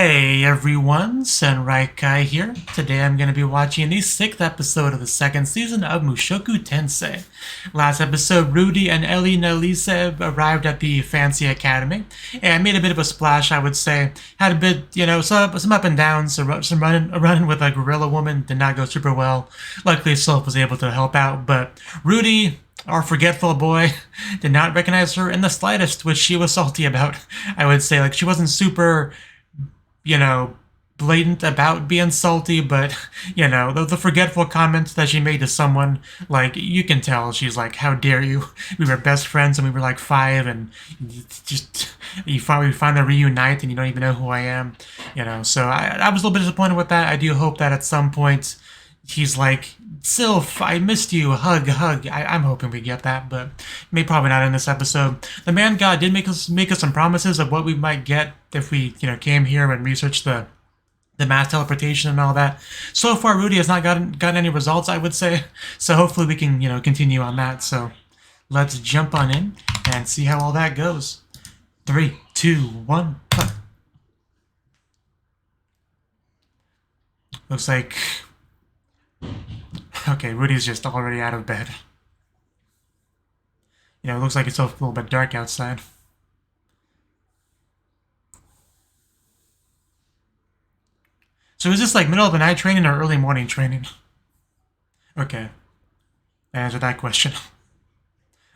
Hey everyone, Senrai here. Today I'm going to be watching the 6th episode of the 2nd season of Mushoku Tensei. Last episode, Rudy and Ellis arrived at the fancy academy and made a bit of a splash, I would say. Had a bit, some up and downs, some running with a gorilla woman did not go super well. Luckily, Sylph was able to help out, but Rudy, our forgetful boy, did not recognize her in the slightest, which she was salty about. I would say, she wasn't super blatant about being salty, but, the forgetful comments that she made to someone, you can tell she's like, how dare you? We were best friends and we were like 5, and we finally reunite and you don't even know who I am, so I was a little bit disappointed with that. I do hope that at some point he's like, Sylph, I missed you, hug. I'm hoping we get that, but probably not in this episode. The man god did make us some promises of what we might get if we, came here and researched the mass teleportation and all that. So far, Rudy has not gotten any results, I would say. So hopefully we can, continue on that. So let's jump on in and see how all that goes. 3, 2, 1, play. Looks like... Okay, Rudy's just already out of bed. It looks like it's a little bit dark outside. So is this middle of the night training or early morning training? Okay. Answer that question.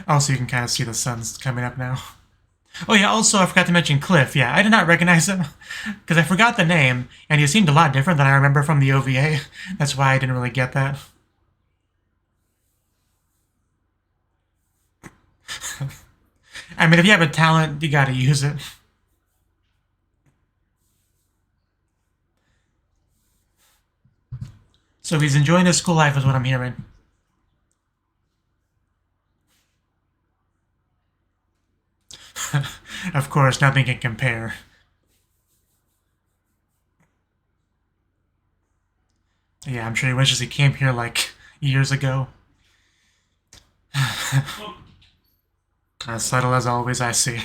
Also, you can kind of see the sun's coming up now. Oh yeah, also I forgot to mention Cliff. Yeah, I did not recognize him because I forgot the name, and he seemed a lot different than I remember from the OVA. That's why I didn't really get that. I mean, if you have a talent, you gotta use it. So he's enjoying his school life is what I'm hearing. Of course, nothing can compare. Yeah, I'm sure he wishes he came here years ago. As subtle as always, I see.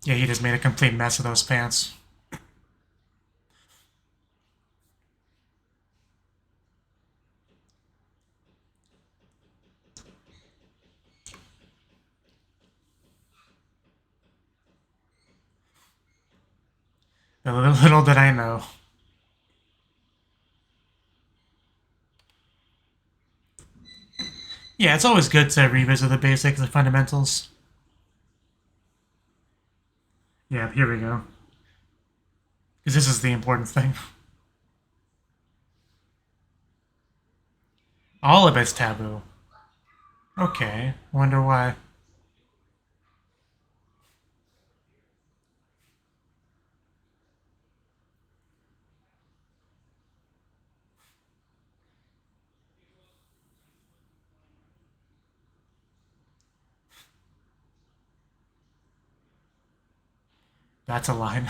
Yeah, he just made a complete mess of those pants. Little did I know. Yeah, it's always good to revisit the basics and fundamentals. Yeah, here we go. Because this is the important thing. All of it's taboo. Okay, wonder why. That's a line.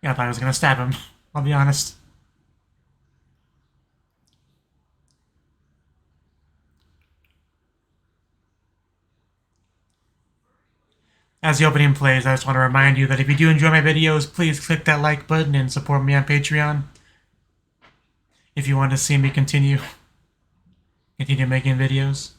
Yeah, I thought I was gonna stab him. I'll be honest. As the opening plays, I just want to remind you that if you do enjoy my videos, please click that like button and support me on Patreon. If you want to see me continue making videos.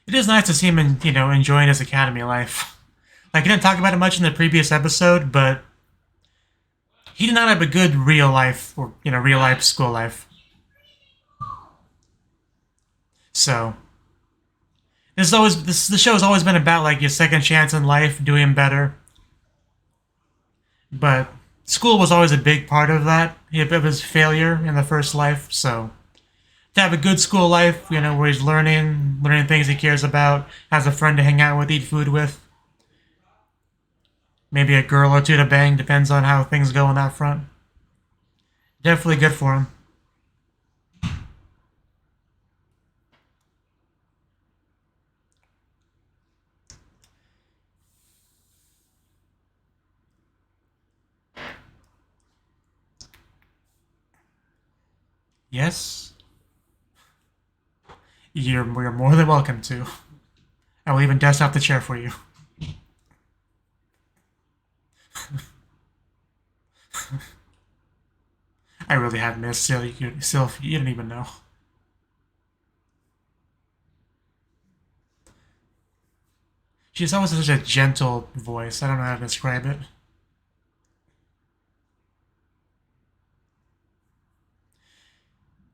It is nice to see him, enjoying his academy life. He didn't talk about it much in the previous episode, but he did not have a good real life, or, real life school life. So, the show has always been about, your second chance in life, doing better. But school was always a big part of that, of his failure in the first life, so... To have a good school life, where he's learning things he cares about, has a friend to hang out with, eat food with. Maybe a girl or two to bang, depends on how things go on that front. Definitely good for him. Yes, you're more than welcome to. I will even dust off the chair for you. I really have missed Sylph. You didn't even know. She's always such a gentle voice. I don't know how to describe it.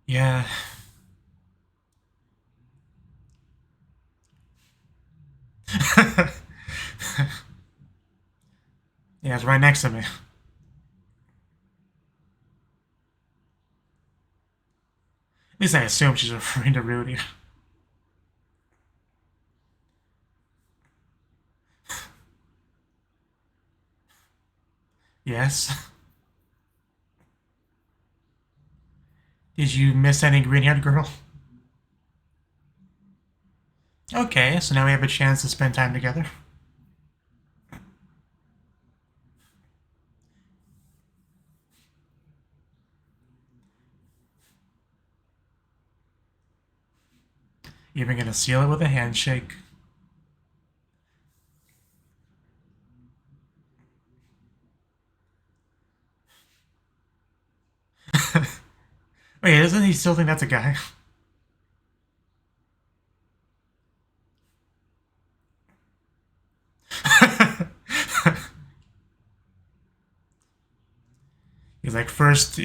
Yeah. Yeah, it's right next to me. At least I assume she's referring to Rudy. Yes. Did you miss any green-haired girl? Okay, so now we have a chance to spend time together. Even gonna seal it with a handshake. Wait, doesn't he still think that's a guy? He's like, first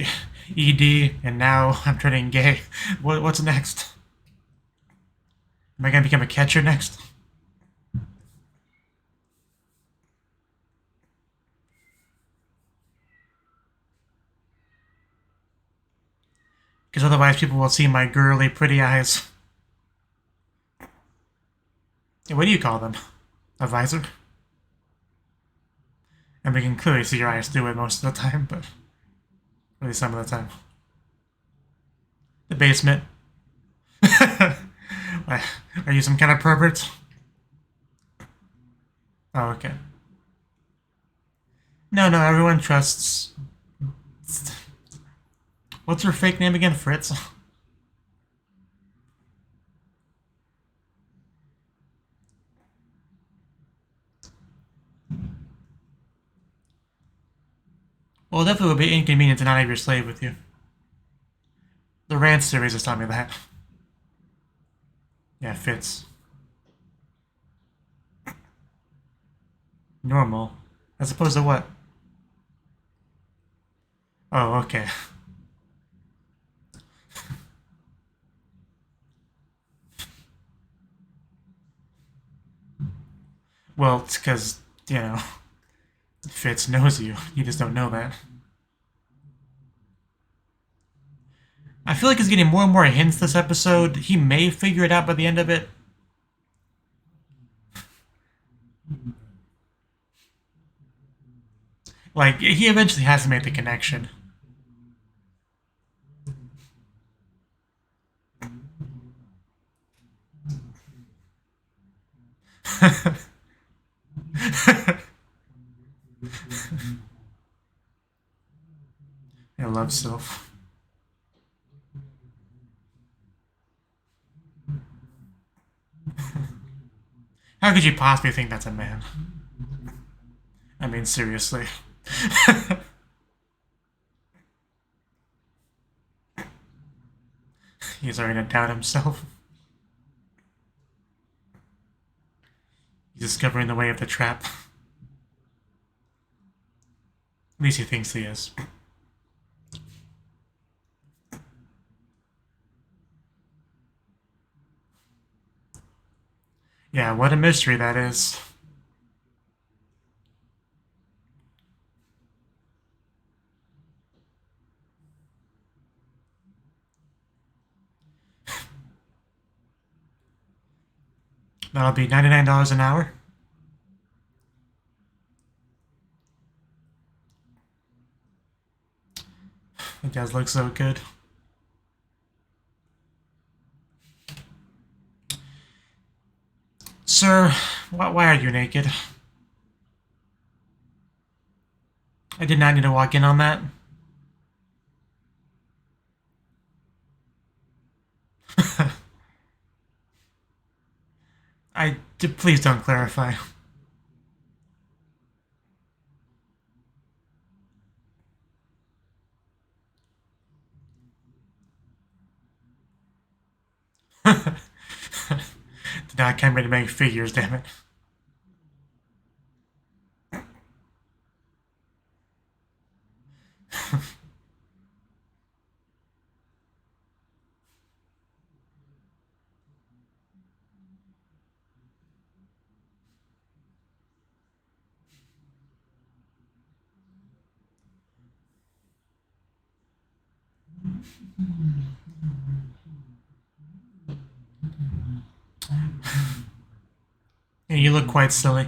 ED, and now I'm turning gay. What's next? Am I gonna become a catcher next? Because otherwise people will see my girly, pretty eyes. What do you call them? A visor? And we can clearly see your eyes through it most of the time, but really some of the time. The basement. Are you some kind of pervert? Oh, okay. No, everyone trusts... What's her fake name again? Fritz? Well, it definitely would be inconvenient to not have your slave with you. The Rant series is telling me that. Yeah, fits. Normal. As opposed to what? Oh, okay. Well, it's because, Fitz knows you. You just don't know that. I feel like he's getting more and more hints this episode. He may figure it out by the end of it. Like, he eventually has to make the connection. I love Sylph. How could you possibly think that's a man? I mean, seriously. He's starting to doubt himself. He's discovering the way of the trap. At least he thinks he is. Yeah, what a mystery that is. That'll be $99 an hour. It does look so good. Sir, why are you naked? I did not need to walk in on that. Please don't clarify. Did not come here to make figures, damn it. Yeah, you look quite silly.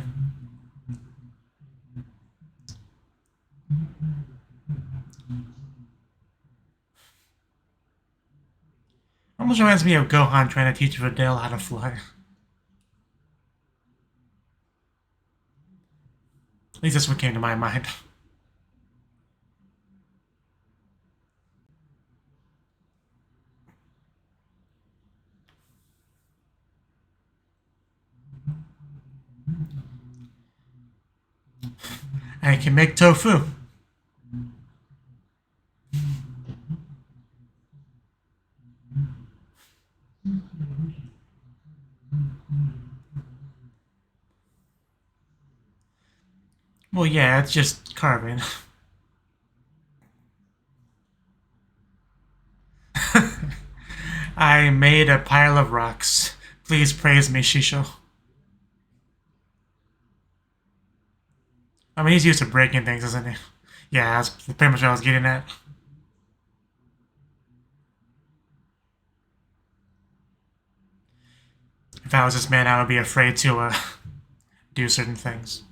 Almost reminds me of Gohan trying to teach Videl how to fly. At least that's what came to my mind. I can make tofu. Well, yeah, it's just carving. I made a pile of rocks. Please praise me, Shisho. I mean, he's used to breaking things, isn't he? Yeah, that's pretty much what I was getting at. If I was this man, I would be afraid to do certain things.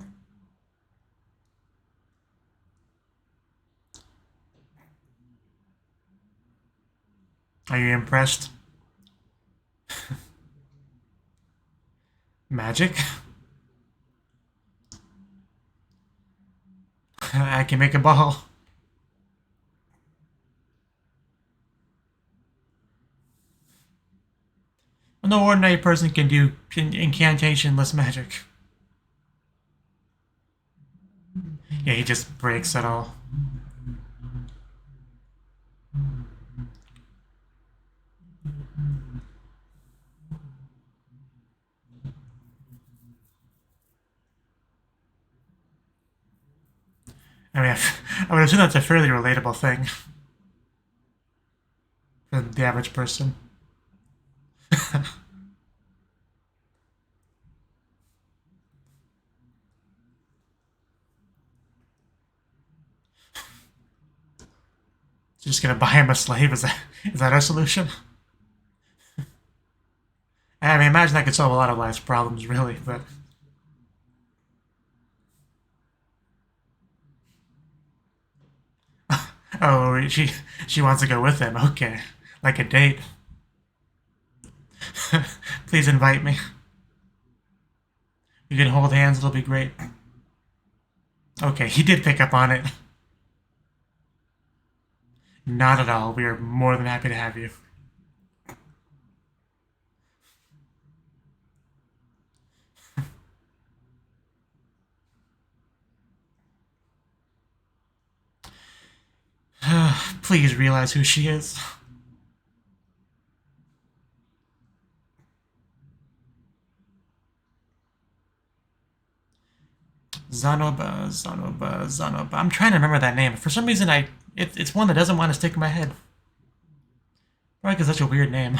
Are you impressed? Magic? I can make a ball. Well, no ordinary person can do incantationless magic. Yeah, he just breaks it all. I mean, I would assume that's a fairly relatable thing for the average person. Just gonna buy him a slave? Is that our solution? I mean, imagine that could solve a lot of life's problems, really. But oh, she wants to go with him. Okay, like a date. Please invite me. We can hold hands. It'll be great. Okay, he did pick up on it. Not at all. We are more than happy to have you. Please realize who she is. Zanoba. I'm trying to remember that name. For some reason, it's one that doesn't want to stick in my head. Probably because it's such a weird name.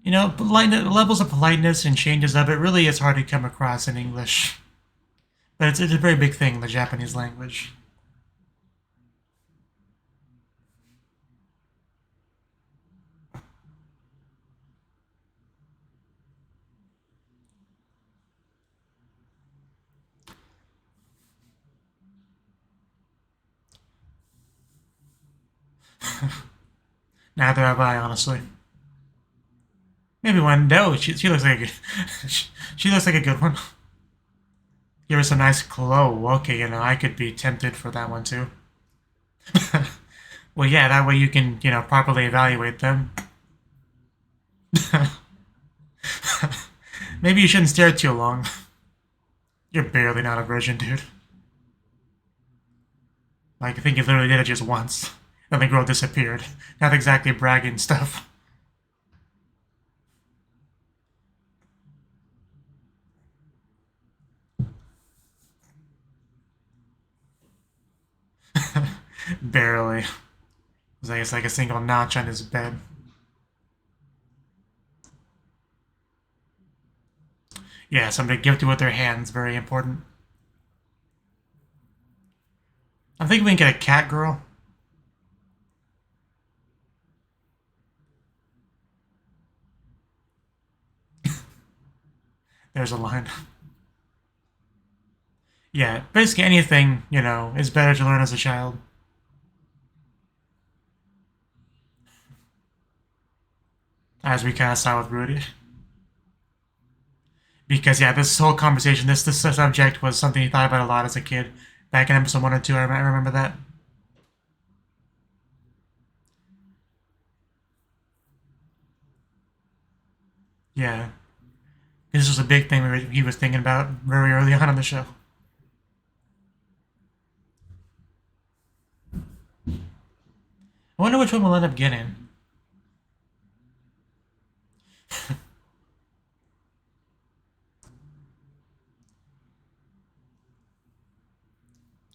You know, levels of politeness and changes of it really is hard to come across in English. But it's a very big thing in the Japanese language. Neither have I, honestly. Maybe one. No, she looks like a she looks like a good one. Give her some nice glow. Okay, I could be tempted for that one too. Well, yeah, that way you can properly evaluate them. Maybe you shouldn't stare too long. You're barely not a virgin, dude. Like, I think you literally did it just once. Then the girl disappeared. Not exactly bragging stuff. Barely. It's like a single notch on his bed. Yeah, somebody gifted with their hands. Very important. I'm thinking we can get a cat girl. There's a line. Yeah, basically anything, is better to learn as a child. As we kind of saw with Rudy. Because, yeah, this whole conversation, this subject was something he thought about a lot as a kid. Back in episode 1 or 2, I remember that. Yeah. This was a big thing he was thinking about very early on in the show. I wonder which one we'll end up getting.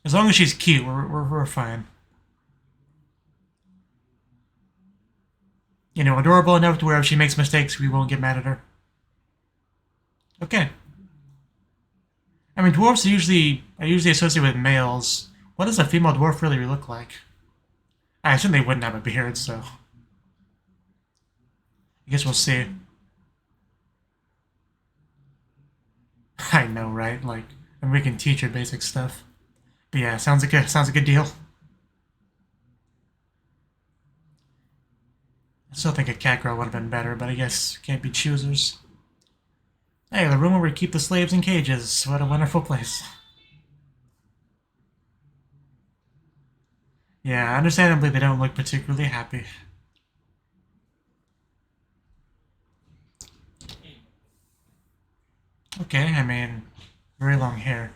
As long as she's cute, we're fine. Adorable enough to where if she makes mistakes, we won't get mad at her. Okay. I mean, dwarves are usually associated with males. What does a female dwarf really look like? I assume they wouldn't have a beard, so I guess we'll see. I know, right? Like, and we can teach her basic stuff. But yeah, sounds like a deal. I still think a cat girl would have been better, but I guess can't be choosers. Hey, the room where we keep the slaves in cages. What a wonderful place. Yeah, understandably they don't look particularly happy. Okay, I mean, very long hair.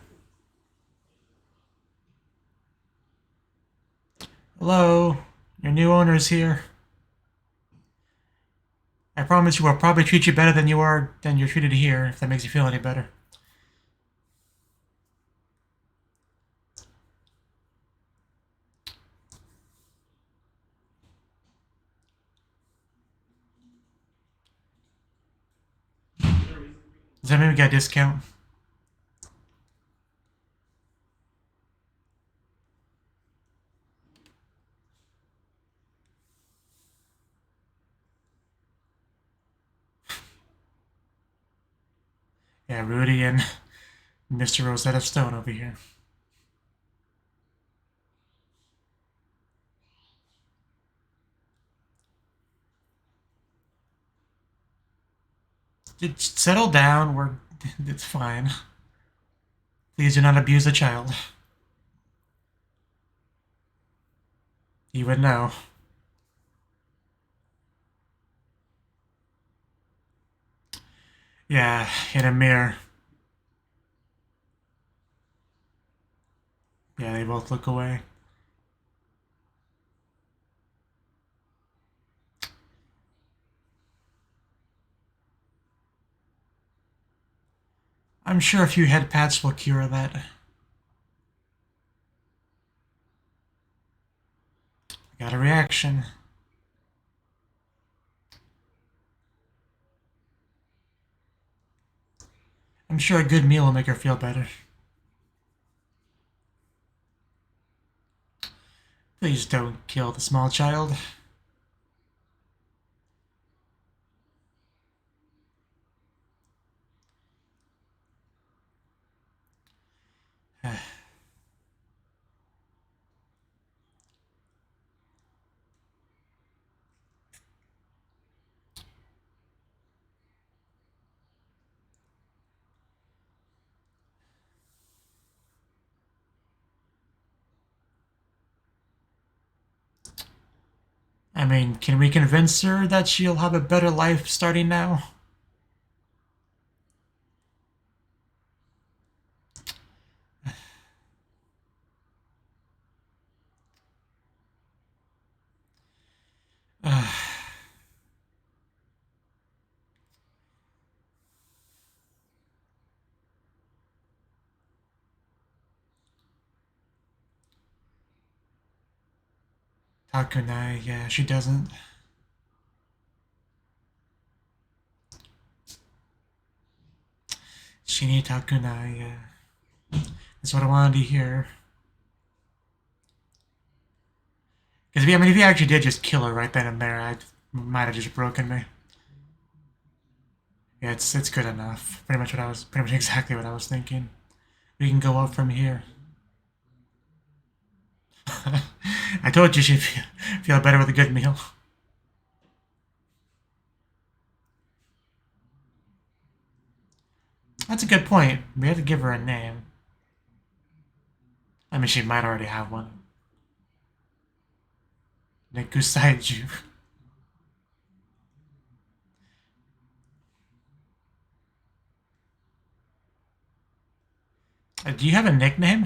Hello, your new owner's here. I promise you, I'll probably treat you better than you're treated here, if that makes you feel any better. Does that mean we got a discount? Yeah, Rudy and Mr. Rosetta Stone over here. Just settle down. It's fine. Please do not abuse a child. You would know. Yeah, in a mirror. Yeah, they both look away. I'm sure a few head pats will cure that. Got a reaction. I'm sure a good meal will make her feel better. Please don't kill the small child. I mean, can we convince her that she'll have a better life starting now? Takunai, yeah, she doesn't. She needs Takunai, yeah. That's what I wanted to hear. Because I mean, if he actually did just kill her right then and there, I might have just broken me. Yeah, it's good enough. Pretty much exactly what I was thinking. We can go up from here. I told you she'd feel better with a good meal. That's a good point. We have to give her a name. I mean, she might already have one. Nekusaiju. Do you have a nickname?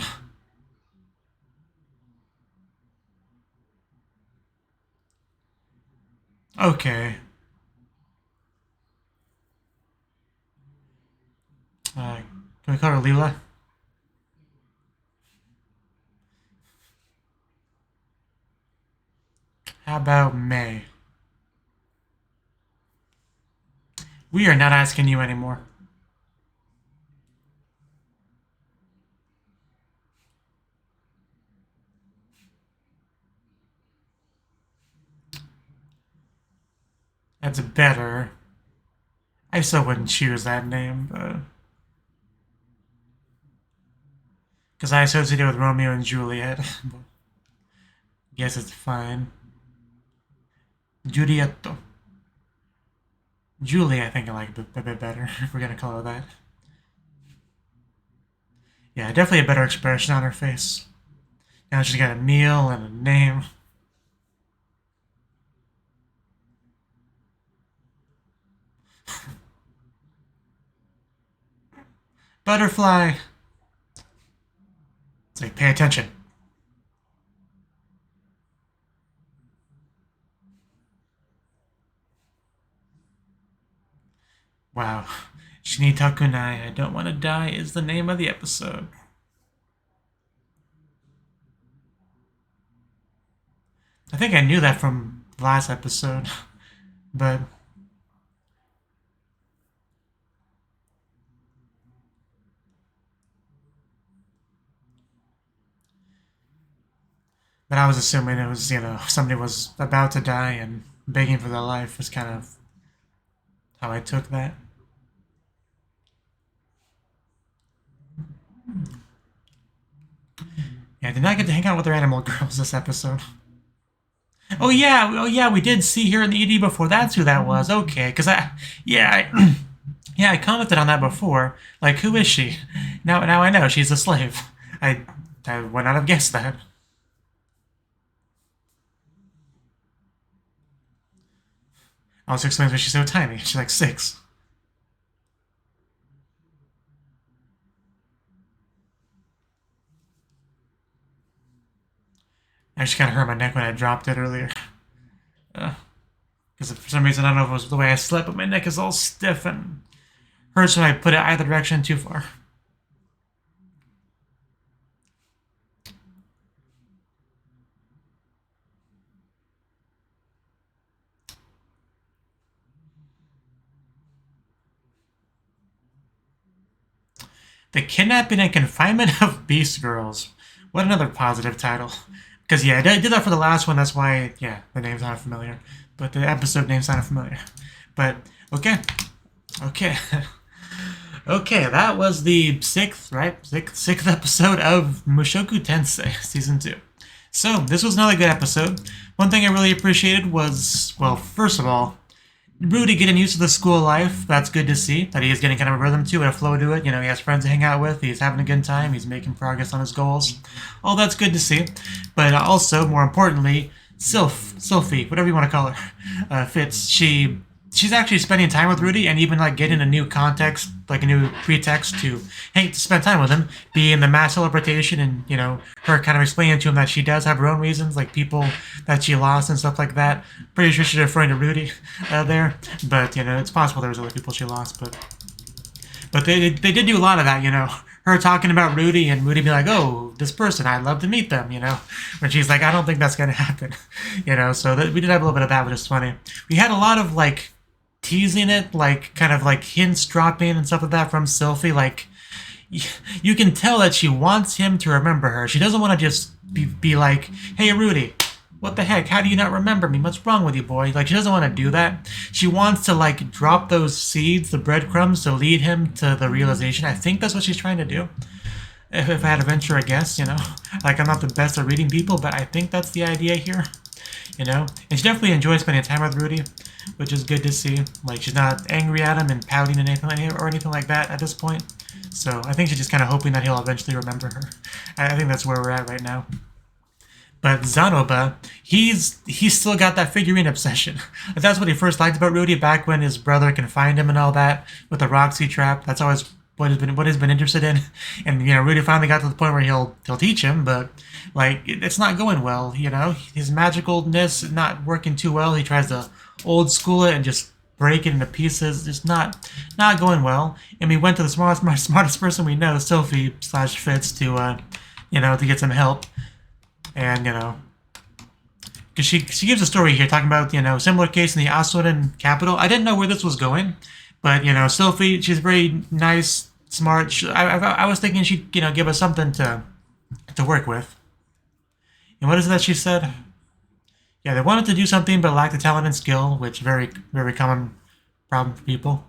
Okay. Can we call her Leela? How about May? We are not asking you anymore. That's better. I still wouldn't choose that name, but... because I associate it with Romeo and Juliet. Guess it's fine. Giulietto. Julie, I think I like a bit better, if we're gonna call her that. Yeah, definitely a better expression on her face. Now she's got a meal and a name. Butterfly! It's like, pay attention. Wow. Shinitakunai, I Don't Want to Die is the name of the episode. I think I knew that from last episode, but... but I was assuming it was, somebody was about to die and begging for their life was kind of how I took that. Yeah, I did not get to hang out with our animal girls this episode. Oh yeah, we did see her in the ED before. That's who that was. Okay, because yeah, I commented on that before. Like, who is she? Now I know she's a slave. I would not have guessed that. Also explains why she's so tiny. She's like 6. I just kind of hurt my neck when I dropped it earlier. Because for some reason, I don't know if it was the way I slept, but my neck is all stiff and hurts when I put it either direction too far. The Kidnapping and Confinement of Beast Girls. What another positive title. Because, yeah, I did that for the last one. That's why, yeah, the name's not familiar. But the episode name's not familiar. But, okay. Okay. Okay, that was the 6th, right? 6th episode of Mushoku Tensei Season 2. So, this was another good episode. One thing I really appreciated was, well, first of all, Rudy getting used to the school life. That's good to see. That he is getting kind of a rhythm to it, a flow to it. He has friends to hang out with. He's having a good time. He's making progress on his goals. All that's good to see. But also, more importantly, Sylphie, whatever you want to call her, Fitz. She's actually spending time with Rudy and even like getting a new context, like a new pretext to spend time with him, be in the mass teleportation, and her kind of explaining to him that she does have her own reasons, like people that she lost and stuff like that. Pretty sure she's referring to Rudy there, but it's possible there was other people she lost, but they did do a lot of that, her talking about Rudy and Rudy being like, oh, this person, I'd love to meet them, when she's like, I don't think that's going to happen, so we did have a little bit of that, which is funny. We had a lot of, like, teasing it, like, kind of, like, hints dropping and stuff like that from Sylphie, like, you can tell that she wants him to remember her. She doesn't want to just be like, hey, Rudy, what the heck? How do you not remember me? What's wrong with you, boy? Like, she doesn't want to do that. She wants to, like, drop those seeds, the breadcrumbs, to lead him to the realization. I think that's what she's trying to do. If I had to venture a guess, Like, I'm not the best at reading people, but I think that's the idea here, And she definitely enjoys spending time with Rudy, which is good to see. Like, she's not angry at him and pouting and anything like that at this point. So I think she's just kind of hoping that he'll eventually remember her. I think that's where we're at right now. But Zanoba, he's still got that figurine obsession. That's what he first liked about Rudy back when his brother confined him and all that with the Roxy trap. That's always what he's been interested in. And Rudy finally got to the point where he'll teach him, but like it's not going well. His magicalness is not working too well. He tries to old school it and just break it into pieces. Just not going well. And we went to the smartest person we know, Sylphie / Fitz, to get some help. And, because she gives a story here talking about, similar case in the Asuran capital. I didn't know where this was going, but, Sylphie, she's very nice, smart. I was thinking she'd, give us something to work with. And what is it that she said? Yeah, they wanted to do something but lacked the talent and skill, which very, very common problem for people.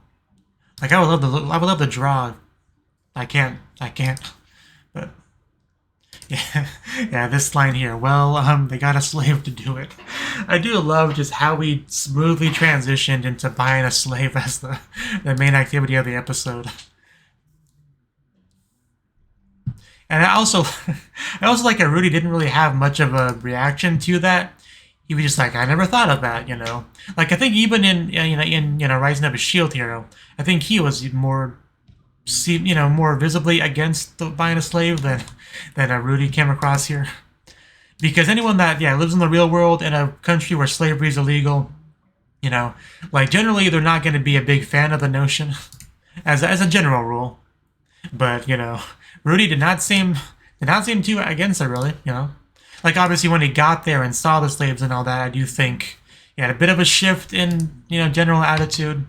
Like, I would love to draw. I can't, but... Yeah, this line here. Well, they got a slave to do it. I do love just how we smoothly transitioned into buying a slave as the main activity of the episode. And I also like that Rudy didn't really have much of a reaction to that. He was just like, I never thought of that, Like, I think even in Rising Up a Shield Hero, I think he was more visibly against buying a slave than Rudy came across here. Because anyone that lives in the real world in a country where slavery is illegal, like generally they're not going to be a big fan of the notion, as a general rule. But Rudy did not seem too against it, really. Like obviously when he got there and saw the slaves and all that, I do think he had a bit of a shift in general attitude,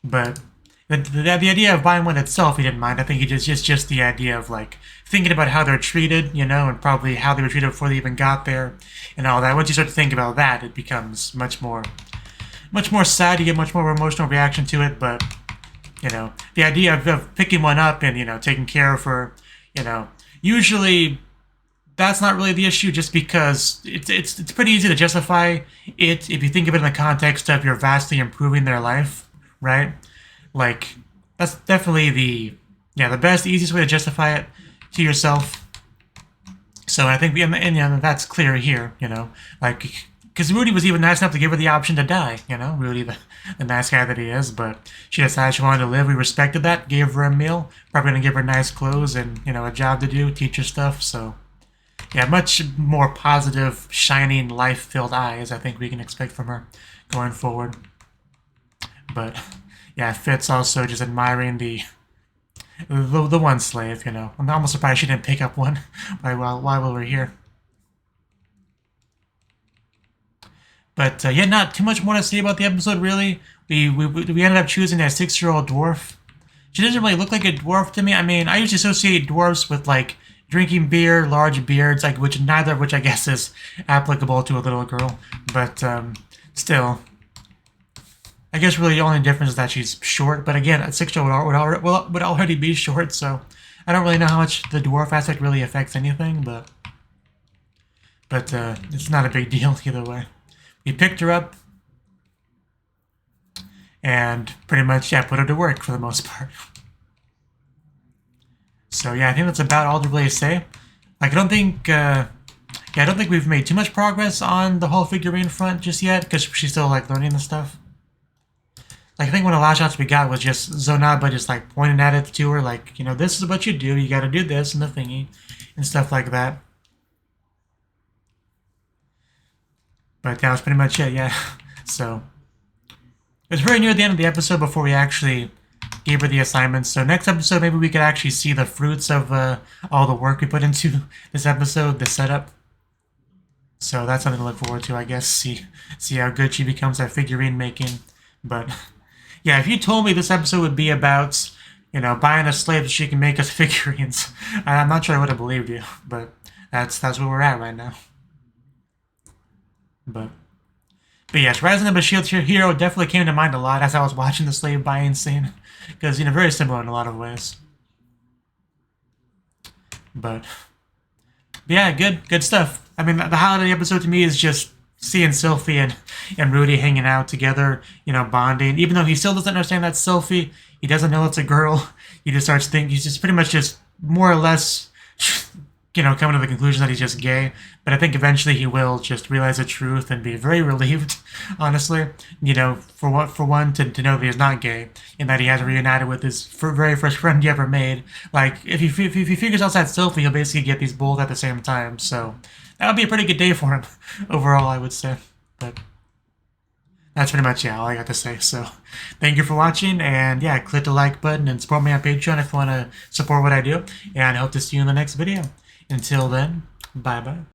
but. The idea of buying one itself, he didn't mind. I think he just the idea of like thinking about how they're treated, and probably how they were treated before they even got there, and all that. Once you start to think about that, it becomes much more sad. You get much more emotional reaction to it. But the idea of picking one up and taking care of her, usually that's not really the issue. Just because it's pretty easy to justify it if you think of it in the context of you're vastly improving their life, right? Like, that's definitely the best, easiest way to justify it to yourself. So I think, that's clear here, like, because Rudy was even nice enough to give her the option to die, Rudy, the nice guy that he is, but she decided she wanted to live. We respected that, gave her a meal, probably going to give her nice clothes and, a job to do, teach her stuff, so, yeah, much more positive, shining, life-filled eyes I think we can expect from her going forward. But... yeah, Fitz also just admiring the one slave, I'm almost surprised she didn't pick up one while we were here. But not too much more to say about the episode, really. We ended up choosing a 6-year-old dwarf. She doesn't really look like a dwarf to me. I mean, I usually associate dwarfs with, like, drinking beer, large beards, like neither of which I guess is applicable to a little girl. But still... I guess really the only difference is that she's short, but again, a 6-year-old would already be short, so I don't really know how much the dwarf aspect really affects anything, but it's not a big deal either way. We picked her up and pretty much put her to work for the most part. So yeah, I think that's about all to really say. Like I don't think Yeah, I don't think we've made too much progress on the whole figurine front just yet, because she's still, like, learning the stuff. Like, I think one of the last shots we got was just Zonaba just, like, pointing at it to her, like, you know, this is what you do, you gotta do this and the thingy, and stuff like that. But that was pretty much it, yeah. So, it was very near the end of the episode before we actually gave her the assignments. So next episode, maybe we could actually see the fruits of all the work we put into this episode, the setup. So that's something to look forward to, I guess. See how good she becomes at figurine making. But yeah, if you told me this episode would be about, you know, buying a slave so she can make us figurines, I'm not sure I would have believed you. But that's where we're at right now. But yes, Rising of a Shield Hero definitely came to mind a lot as I was watching the slave buying scene. Because, you know, very similar in a lot of ways. But yeah, good stuff. I mean, the highlight of the episode to me is just seeing Sylphie and Rudy hanging out together, you know, bonding. Even though he still doesn't understand that's Sylphie, he doesn't know it's a girl. He just starts thinking, he's just pretty much just more or less, you know, coming to the conclusion that he's just gay. But I think eventually he will just realize the truth and be very relieved, honestly. You know, for one to know that he's not gay and that he has reunited with his very first friend he ever made. Like, if he figures out that Sylphie, he'll basically get these both at the same time. So that would be a pretty good day for him, overall, I would say. But that's pretty much, yeah, all I got to say. So thank you for watching, and yeah, click the like button and support me on Patreon if you want to support what I do. And I hope to see you in the next video. Until then, bye-bye.